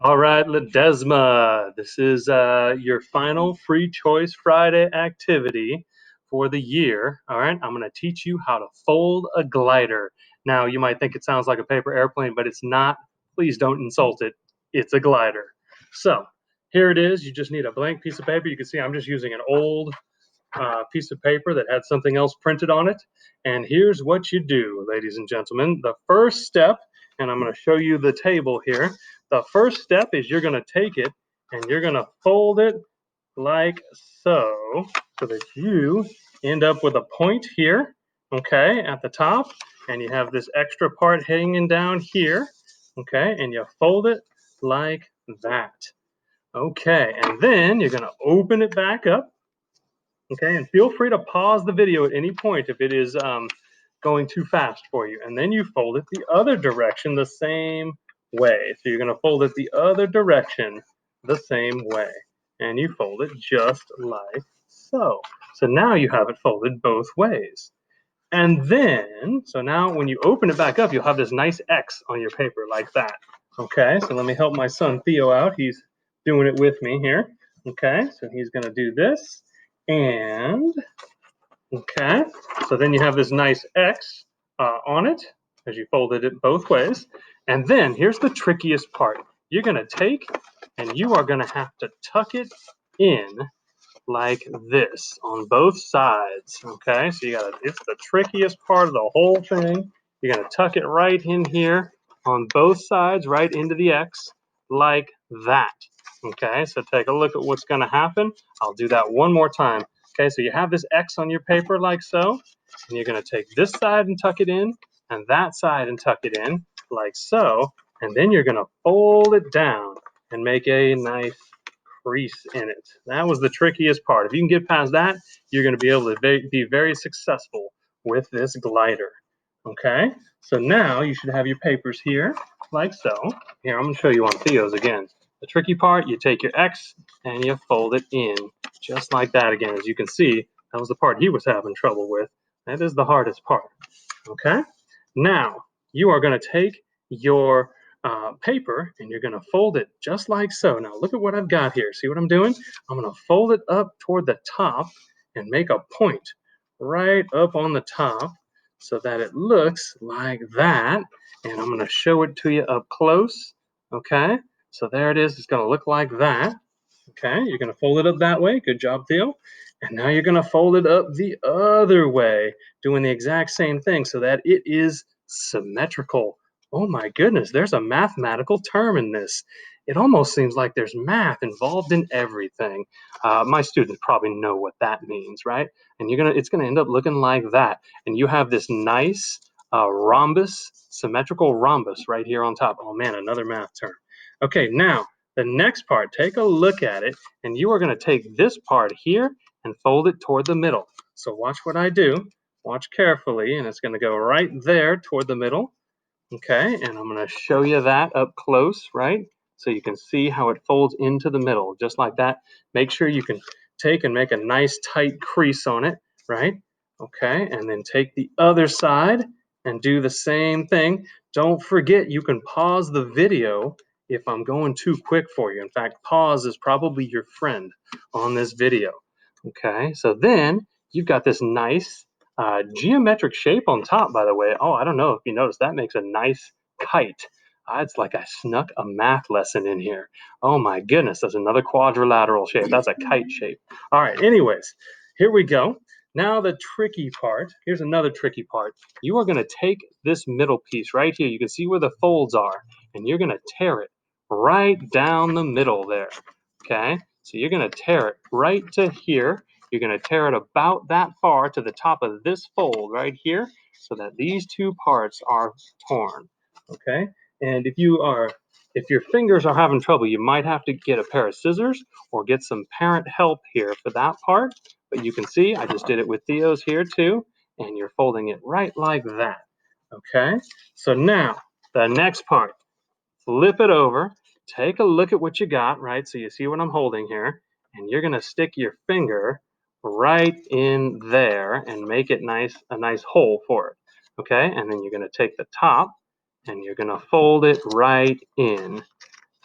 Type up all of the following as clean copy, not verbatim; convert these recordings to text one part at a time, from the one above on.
All right, Ledesma, this is your final free choice Friday activity for the year. All right, I'm going to teach you how to fold a glider. Now, you might think it sounds like a paper airplane, but it's not. Please don't insult it. It's a glider. So, here it is. You just need a blank piece of paper. You can see I'm just using an old piece of paper that had something else printed on it. And here's what you do, ladies and gentlemen. The first step, and I'm going to show you the table here. The first step is you're going to take it and you're going to fold it like so, so that you end up with a point here, okay, at the top, and you have this extra part hanging down here, okay, and you fold it like that. Okay, and then you're going to open it back up. Okay, and feel free to pause the video at any point if it is going too fast for you. And then you fold it the other direction the same way. So you're going to fold it the other direction the same way. And you fold it just like so. So now you have it folded both ways. And then, so now when you open it back up, you'll have this nice X on your paper like that. Okay, so let me help my son Theo out. He's doing it with me here. Okay, so he's going to do this. And, okay, so then you have this nice X on it as you folded it both ways. And then here's the trickiest part. You're going to take and you are going to have to tuck it in like this on both sides. Okay, so it's the trickiest part of the whole thing. You're going to tuck it right in here on both sides, right into the X, like that. Okay, so take a look at what's going to happen. I'll do that one more time. Okay, so you have this X on your paper like so, and you're going to take this side and tuck it in, and that side and tuck it in, like so, and then you're going to fold it down and make a nice crease in it. That was the trickiest part. If you can get past that, you're going to be able to be very successful with this glider. Okay, so now you should have your papers here, like so. Here, I'm going to show you on Theo's again. The tricky part, you take your X and you fold it in, just like that again. As you can see, that was the part he was having trouble with. That is the hardest part. Okay, now you are going to take your paper and you're going to fold it just like so. Now look at what I've got here. See what I'm doing? I'm going to fold it up toward the top and make a point right up on the top so that it looks like that. And I'm going to show it to you up close. Okay, so there it is. It's going to look like that. Okay, you're going to fold it up that way. Good job, Theo. And now you're going to fold it up the other way, doing the exact same thing so that it is symmetrical. Oh my goodness, there's a mathematical term in this. It almost seems like there's math involved in everything. My students probably know what that means, right? And it's gonna end up looking like that. And you have this nice rhombus, symmetrical rhombus right here on top. Oh man, another math term. Okay, now the next part, take a look at it, and you are going to take this part here and fold it toward the middle. So watch what I do. Watch carefully, and it's going to go right there toward the middle. Okay, and I'm going to show you that up close, right? So you can see how it folds into the middle, just like that. Make sure you can take and make a nice tight crease on it, right? Okay, and then take the other side and do the same thing. Don't forget, you can pause the video if I'm going too quick for you. In fact, pause is probably your friend on this video. Okay, so then you've got this nice geometric shape on top, by the way. Oh, I don't know if you noticed, that makes a nice kite. It's like I snuck a math lesson in here. Oh my goodness, that's another quadrilateral shape. That's a kite shape. All right, anyways, here we go. Now the tricky part, here's another tricky part. You are gonna take this middle piece right here. You can see where the folds are, and you're gonna tear it right down the middle there, okay? So you're gonna tear it right to here. You're gonna tear it about that far to the top of this fold right here so that these two parts are torn, okay? And if your fingers are having trouble, you might have to get a pair of scissors or get some parent help here for that part. But you can see I just did it with Theo's here too, and you're folding it right like that, okay? So now the next part, flip it over, take a look at what you got, right? So you see what I'm holding here, and you're gonna stick your finger right in there and make it a nice hole for it, okay? And then you're gonna take the top and you're gonna fold it right in.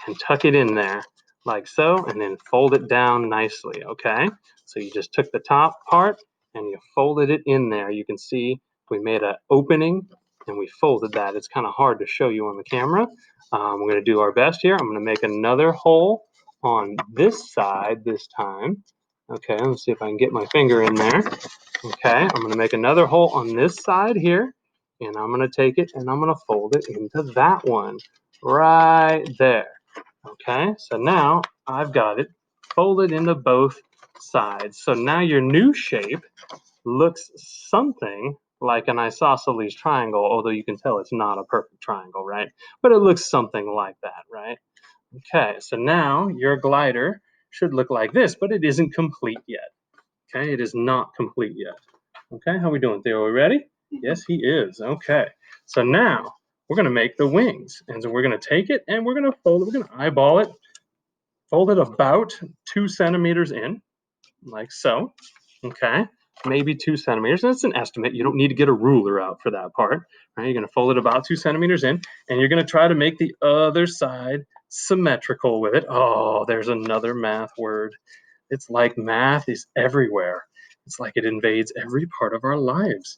and tuck it in there like so, and then fold it down nicely, okay? So you just took the top part and you folded it in there. You can see we made an opening and we folded that. It's kind of hard to show you on the camera. We're going to do our best here. I'm going to make another hole on this side this time. Okay, let's see if I can get my finger in there. Okay, I'm going to make another hole on this side here, and I'm going to take it and I'm going to fold it into that one right there. Okay, so now I've got it folded into both sides. So now your new shape looks something like an isosceles triangle, although you can tell it's not a perfect triangle, right? But it looks something like that, right? Okay, so now your glider should look like this, but it isn't complete yet. Okay, it is not complete yet. Okay, how we doing, Theo? Are we ready? Yes, he is. Okay, so now we're going to make the wings. And so we're going to take it and we're going to fold it. We're going to eyeball it, fold it about 2 centimeters in, like so. Okay, maybe 2 centimeters. That's an estimate. You don't need to get a ruler out for that part. Right? You're going to fold it about 2 centimeters in, and you're going to try to make the other side symmetrical with it. Oh, there's another math word. It's like math is everywhere. It's like it invades every part of our lives.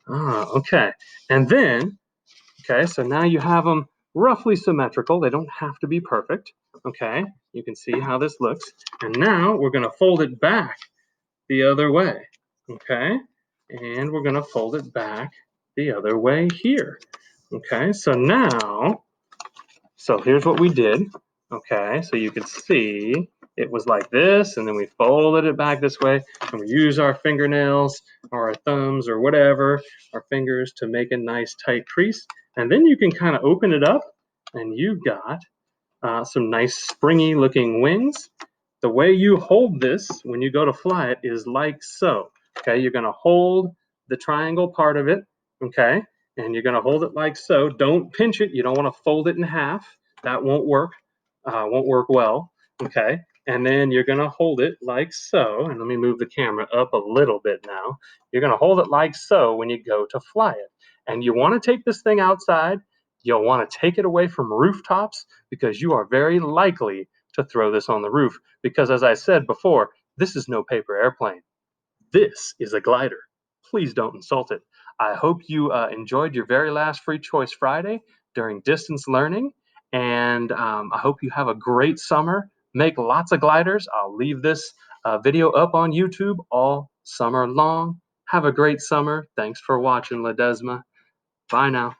Okay. And then, okay, so now you have them roughly symmetrical. They don't have to be perfect. Okay, you can see how this looks. And now we're going to fold it back the other way. Okay, and we're going to fold it back the other way here. Okay, so now, so here's what we did. Okay, so you can see it was like this, and then we folded it back this way, and we use our fingernails or our thumbs or whatever, our fingers to make a nice tight crease. And then you can kind of open it up, and you've got some nice springy looking wings. The way you hold this when you go to fly it is like so. Okay, you're going to hold the triangle part of it, okay, and you're going to hold it like so. Don't pinch it. You don't want to fold it in half. That won't work. Won't work well. Okay, and then you're going to hold it like so. And let me move the camera up a little bit now. You're going to hold it like so when you go to fly it. And you want to take this thing outside. You'll want to take it away from rooftops because you are very likely to throw this on the roof. Because as I said before, this is no paper airplane. This is a glider. Please don't insult it. I hope you enjoyed your very last Free Choice Friday during distance learning. And I hope you have a great summer. Make lots of gliders. I'll leave this video up on YouTube all summer long. Have a great summer. Thanks for watching, Ledesma. Bye now.